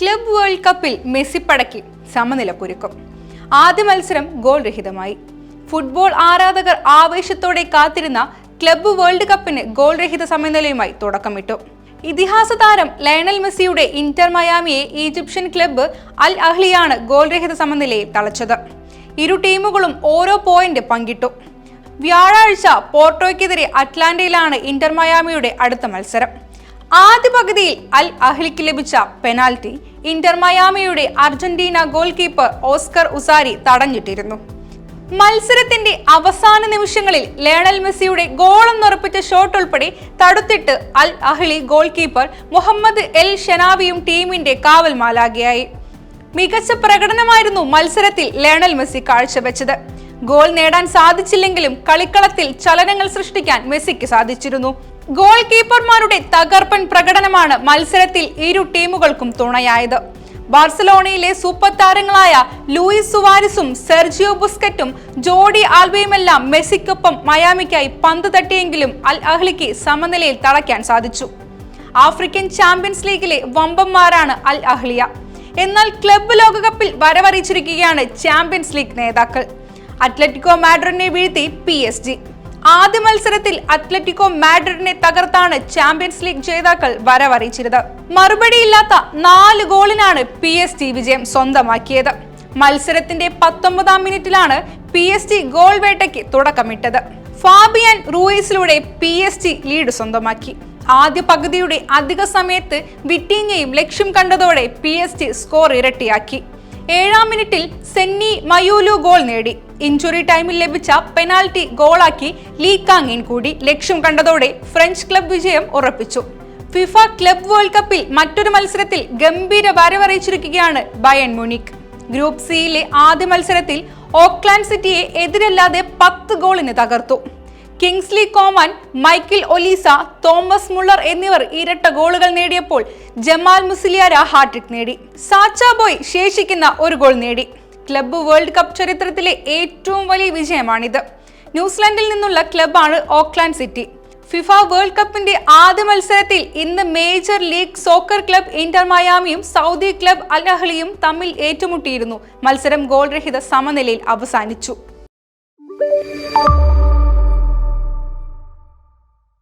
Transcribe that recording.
Club world കപ്പിൽ Messi പടക്കി സമനില കുരുക്കും. ആദ്യ മത്സരം ഗോൾ രഹിതമായി. ഫുട്ബോൾ ആരാധകർ ആവേശത്തോടെ കാത്തിരുന്ന ക്ലബ് വേൾഡ് കപ്പിന് ഗോൾ രഹിത സമനിലയുമായി തുടക്കമിട്ടു. ഇതിഹാസ താരം ലയണൽ മെസ്സിയുടെ ഇന്റർ മയാമിയെ ഈജിപ്ഷ്യൻ ക്ലബ്ബ് അൽ അഹ്ലിയാണ് ഗോൾ രഹിത സമനിലയിൽ തളച്ചത്. ഇരു ടീമുകളും ഓരോ പോയിന്റ് പങ്കിട്ടു. വ്യാഴാഴ്ച പോർട്ടോയ്ക്കെതിരെ അറ്റ്ലാന്റയിലാണ് ഇന്റർ മയാമിയുടെ അടുത്ത മത്സരം. ആദ്യ പകുതിയിൽ അൽ അഹ്ലിക്ക് ലഭിച്ച പെനാൽറ്റി ഇന്റർ മയാമിയുടെ Argentina goalkeeper Oscar Ustari തടഞ്ഞിട്ടിരുന്നു. മത്സരത്തിന്റെ അവസാന നിമിഷങ്ങളിൽ ലയണൽ മെസ്സിയുടെ ഗോളെന്നുറപ്പിച്ച ഷോട്ട് ഉൾപ്പെടെ തടുത്തിട്ട് Al Ahli goalkeeper Mohamed El ഷനാവിയും ടീമിന്റെ കാവൽ മാലാഖയായി. മികച്ച പ്രകടനമായിരുന്നു മത്സരത്തിൽ ലയണൽ മെസ്സി കാഴ്ചവെച്ചത്. ഗോൾ നേടാൻ സാധിച്ചില്ലെങ്കിലും കളിക്കളത്തിൽ ചലനങ്ങൾ സൃഷ്ടിക്കാൻ മെസ്സിക്ക് സാധിച്ചിരുന്നു. ഗോൾ കീപ്പർമാരുടെ തകർപ്പൻ പ്രകടനമാണ് മത്സരത്തിൽ ഇരു ടീമുകൾക്കും തുണയായത്. ബാർസലോണയിലെ സൂപ്പർ താരങ്ങളായ ലൂയിസ് സുവാരസും സെർജിയോ ബുസ്കറ്റും ജോഡി ആൽബയുമെല്ലാം മെസ്സിക്കൊപ്പം മയാമിക്കായി പന്ത് തട്ടിയെങ്കിലും അൽ അഹ്ലിക്ക് സമനിലയിൽ തളയ്ക്കാൻ സാധിച്ചു. ആഫ്രിക്കൻ ചാമ്പ്യൻസ് ലീഗിലെ വമ്പന്മാരാണ് അൽ അഹ്ലിയ. എന്നാൽ ക്ലബ്ബ് ലോകകപ്പിൽ വരവറിയിച്ചിരിക്കുകയാണ് ചാമ്പ്യൻസ് ലീഗ് നേതാക്കൾ. അത്ലറ്റിക്കോ മാഡ്രിഡിനെ വീഴ്ത്തി PSG. ആദ്യ മത്സരത്തിൽ അത്ലറ്റിക്കോ മാഡ്രിഡിനെ തകർത്താണ് ചാമ്പ്യൻസ് ലീഗ് ജേതാക്കൾ വരവറിയിച്ചത്. മറുപടിയില്ലാത്ത 4 ഗോളിനാണ് PSG വിജയം സ്വന്തമാക്കിയത്. മത്സരത്തിന്റെ 19-ാം മിനിറ്റിലാണ് PSG ഗോൾ വേട്ടയ്ക്ക് തുടക്കമിട്ടത്. ഫാബിയൻ റൂയിസിലൂടെ PSG ലീഡ് സ്വന്തമാക്കി. ആദ്യ പകുതിയുടെ അധിക സമയത്ത് വിറ്റീഞ്ഞയും ലക്ഷ്യം കണ്ടതോടെ PSG സ്കോർ ഇരട്ടിയാക്കി. 7-ാം മിനിറ്റിൽ സെന്നി മയൂലു ഗോൾ നേടി. ഇഞ്ചുറി ടൈമിൽ ലഭിച്ച പെനാൽറ്റി ഗോളാക്കി ലീ കാങ് ഇൻ കൂടി ലക്ഷ്യം കണ്ടതോടെ ഫ്രഞ്ച് ക്ലബ് വിജയം ഉറപ്പിച്ചു. ഫിഫ ക്ലബ് വേൾഡ് കപ്പിൽ മറ്റൊരു മത്സരത്തിൽ ഗംഭീര വരവറിയിച്ചിരിക്കുകയാണ് ബയൺ മ്യൂണിക്ക്. ഗ്രൂപ്പ് സിയിലെ ആദ്യ മത്സരത്തിൽ ഓക്ലാൻഡ് സിറ്റിയെ എതിരില്ലാതെ 10 ഗോളിന് തകർത്തു. Kingsley Coman, Michael Olise, Thomas Muller എന്നിവർ ഇരട്ട ഗോളുകൾ നേടിയപ്പോൾ ജമാൽ മുസിലിയാര ഹാട്രിക് നേടി. സാച്ച ബോയ് ശേഷിക്കുന്ന ഒരു ഗോൾ നേടി. ക്ലബ്ബ് വേൾഡ് കപ്പ് ചരിത്രത്തിലെ ഏറ്റവും വലിയ വിജയമാണിത്. ന്യൂസിലൻഡിൽ നിന്നുള്ള ക്ലബ്ബാണ് ഓക്ലാൻഡ് സിറ്റി. ഫിഫ വേൾഡ് കപ്പിന്റെ ആദ്യ മത്സരത്തിൽ ഇന്ന് Major League Soccer club Inter മയാമിയും സൗദി ക്ലബ് അൽ അഹ്ലിയും തമ്മിൽ ഏറ്റുമുട്ടിയിരുന്നു. മത്സരം ഗോൾ രഹിത സമനിലയിൽ അവസാനിച്ചു.